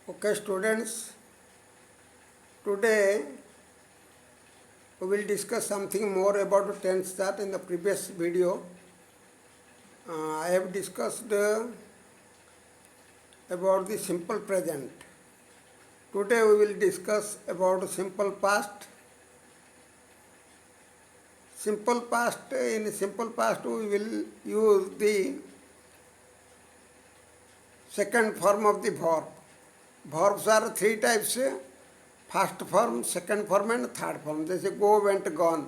Okay, students, today we will discuss something more about tense that in the previous video. I have discussed about the simple present. Today we will discuss about simple past. Simple past, in simple past we will use the second form of the verb. Verbs are three types: first form, second form and third form. जैसे go, went, gone,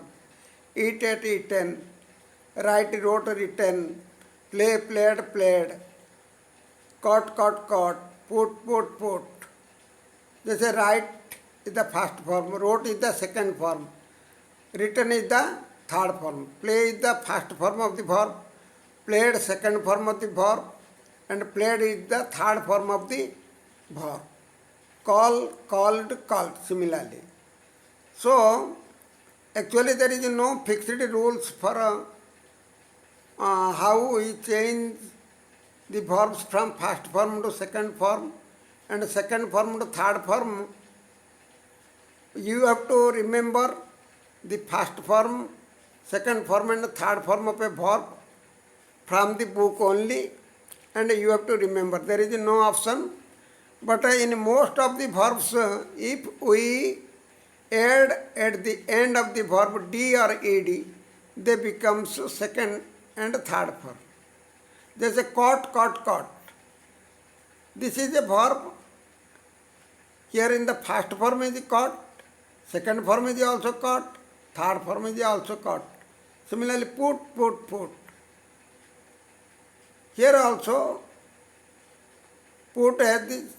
eat, ate, eaten, write, wrote, written, play, played, played, caught, caught, caught, put. जैसे write is the first form, wrote is the second form, written is the third form, play is the first form of the verb, played second form of the verb, and played is the third form of the verb. Call, called, called similarly. So, actually there is no fixed rules for how we change the verbs from first form to second form and second form to third form. You have to remember the first form, second form and third form of a verb from the book only, and you have to remember. There is no option. But in most of the verbs, if we add at the end of the verb d or ed, they become second and third form. There is a caught, caught, caught. This is a verb. Here in the first form is caught, second form is also caught, third form is also caught. Similarly, put. Here also, put has this.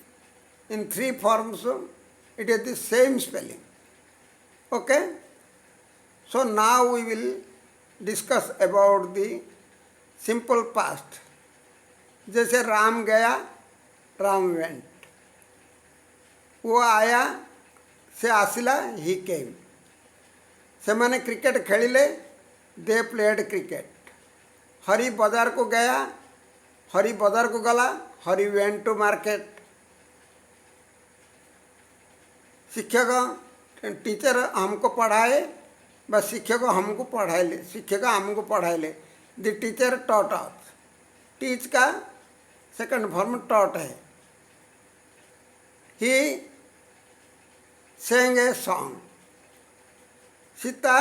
In three forms, it is the same spelling. Okay? So now we will discuss about the simple past. जैसे राम गया, Ram went. वो आया से आसिला, he came. ସେମାନେ cricket खेलिले, they played cricket. Hari बाजार को गया, हरि बाजार को गला, हरि went to market. शिक्षक टीचर हमको पढ़ाए, बस शिक्षक हमको पढ़ाए, शिक्षक हमको पढ़ाए. The teacher taught us. Teach का सेकंड फॉर्म टॉट है. He sang a song. Sita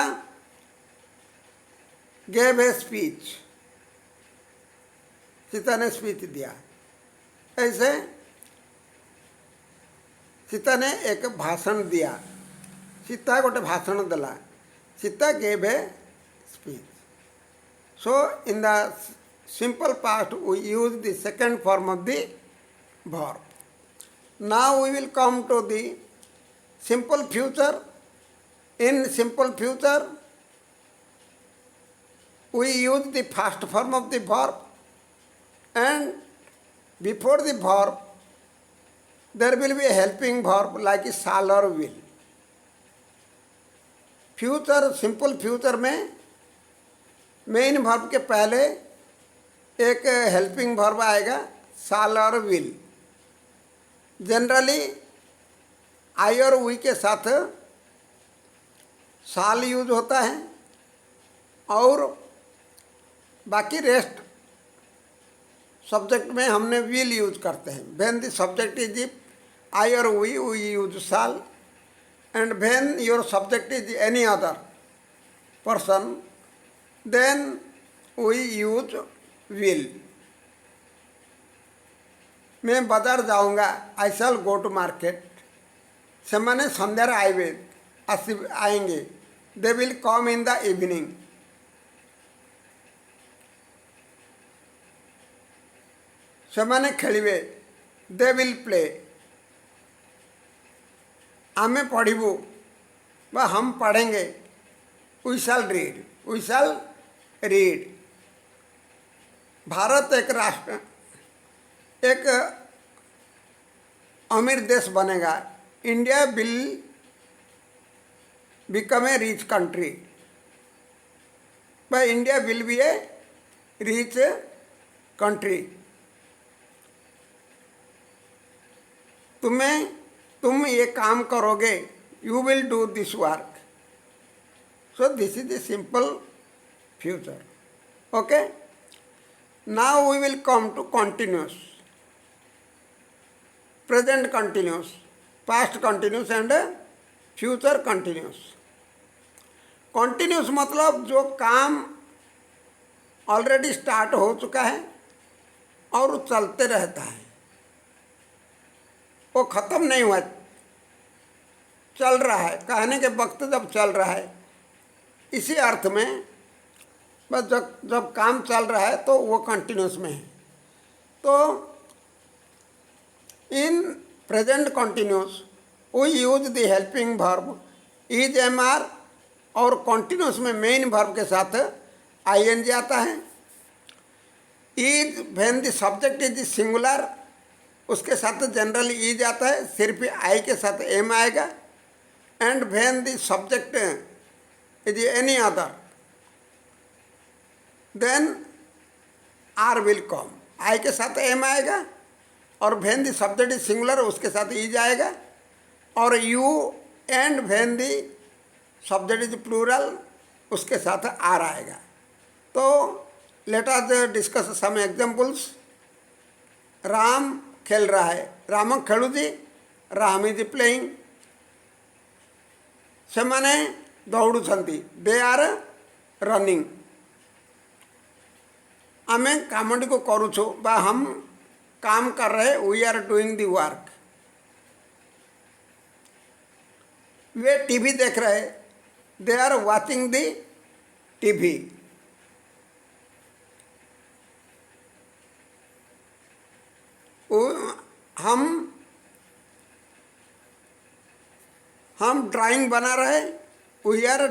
gave a speech. Sita ने स्पीच दिया. ऐसे सीता ने एक भाषण दिया. सीता गोटे भाषण देला. Sita gave a speech. So in the simple past we use the second form of the verb. Now we will come to the simple future. In simple future we use the first form of the verb, and before the verb there will be a helping verb like shall or will. Future, simple future में main verb के पहले एक helping verb आएगा shall और will. Generally I और we के साथ shall use होता है और बाकी रेस्ट सब्जेक्ट में हमने will यूज करते हैं. When the subject is if I or we use shall, and when your subject is any other person, then we use will. मैं बाजार जाऊंगा, I shall go to market. ସେମାନେ ସନ୍ଧ୍ୟାରେ आएंगे, they will come in the evening. ସେମାନେ ଖେଳିବେ, they will play. आमे पढ़िबू व हम पढ़ेंगे, वी शैल रीड. भारत एक राष्ट्र, एक अमीर देश बनेगा. India will become a rich country. but India will be a rich country. तुम ये काम करोगे, you will do this work. So this is the simple future. Okay. Now we will come to continuous. Present continuous, past continuous and future continuous. Continuous मतलब जो काम already start हो चुका है और वो चलते रहता है, वो ख़त्म नहीं हुआ, चल रहा है, कहने के वक्त जब चल रहा है, इसी अर्थ में बस जब काम चल रहा है तो वो कंटिन्यूस में है. तो in present continuous we use the helping verb is, am are, और कंटिन्यूस में मेन वर्ब के साथ आई एन जी आता है. Is when the subject is singular, उसके साथ जनरली इज आता है, सिर्फ आई के साथ एम आएगा. And when the subject is any other then are will come. I के साथ एम आएगा और when the subject is singular उसके साथ इज आएगा. और you and when the subject is plural उसके साथ आर आएगा. तो let us discuss some examples. Ram खेल रहा है, राम खेलुची, राम इज प्लेइंग. सेमाने दौड़ुछंती, दे आर रनिंग. आमे कामटी को करुछु बा हम काम कर रहे, we are doing the work. वे टीवी देख रहे, they are watching the TV. हम ड्राइंग बना रहे, we are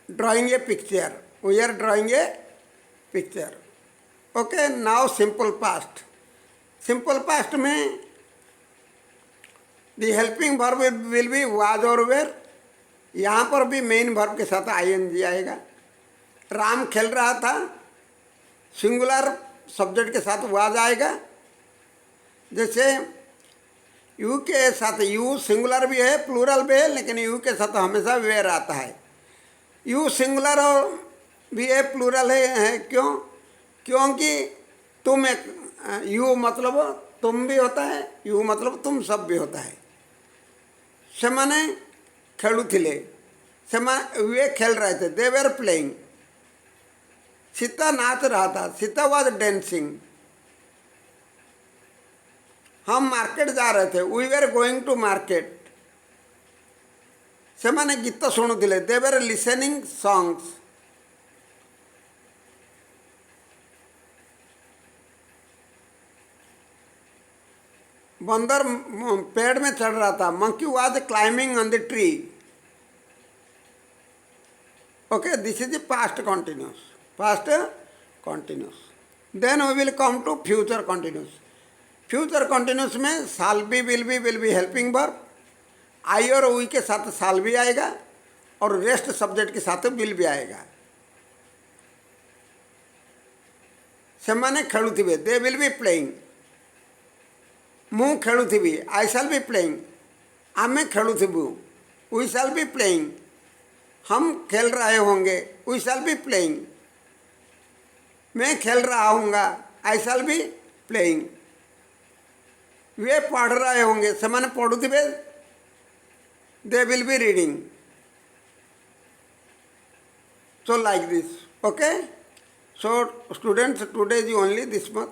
drawing a picture, we are drawing a picture. Okay. Now simple past. Simple past में the helping verb will be was और were. यहाँ पर भी मेन वर्ब के साथ आई एन जी आएगा. राम खेल रहा था, सिंगुलर सब्जेक्ट के साथ वाज आएगा. जैसे यू के साथ यू सिंगुलर भी है, प्लूरल भी है, लेकिन यू के साथ हमेशा वेर आता है. यू सिंगुलर और भी है, प्लूरल है. क्यों? क्योंकि तुम एक, यू मतलब तुम भी होता है, यू मतलब तुम सब भी होता है. सेमाने खेलुथिले, वे खेल रहे थे, दे वेर प्लेइंग. सीता नाच रहा था, सीता वाज डेंसिंग. हम मार्केट जा रहे थे, we were going to market. सेमाने गीत शुणुथिले, दे वेर लिसनिंग सॉन्ग्स. बंदर पेड़ में चढ़ रहा था, monkey was climbing on the tree. Okay, this is the past continuous. Past continuous. Then we will come to future continuous. Future continuous में shall be, will be helping verb. I और we के साथ शाल भी आएगा और rest subject के साथ will भी आएगा. सेमाने खेलुथिबे, दे विल बी प्लेइंग. मु खेलुथिबी, आई शाल बी प्लेइंग. आमे खेलुथिबु, वी शाल बी प्लेइंग. हम खेल रहे होंगे, वी शाल बी प्लेइंग. मैं खेल रहा हूँगा, आई शाल बी प्लेइंग. वे पढ़ रहे होंगे, सेमाने पढ़ुथिबे, they will be reading. So like this. Okay. So students, today is only this much.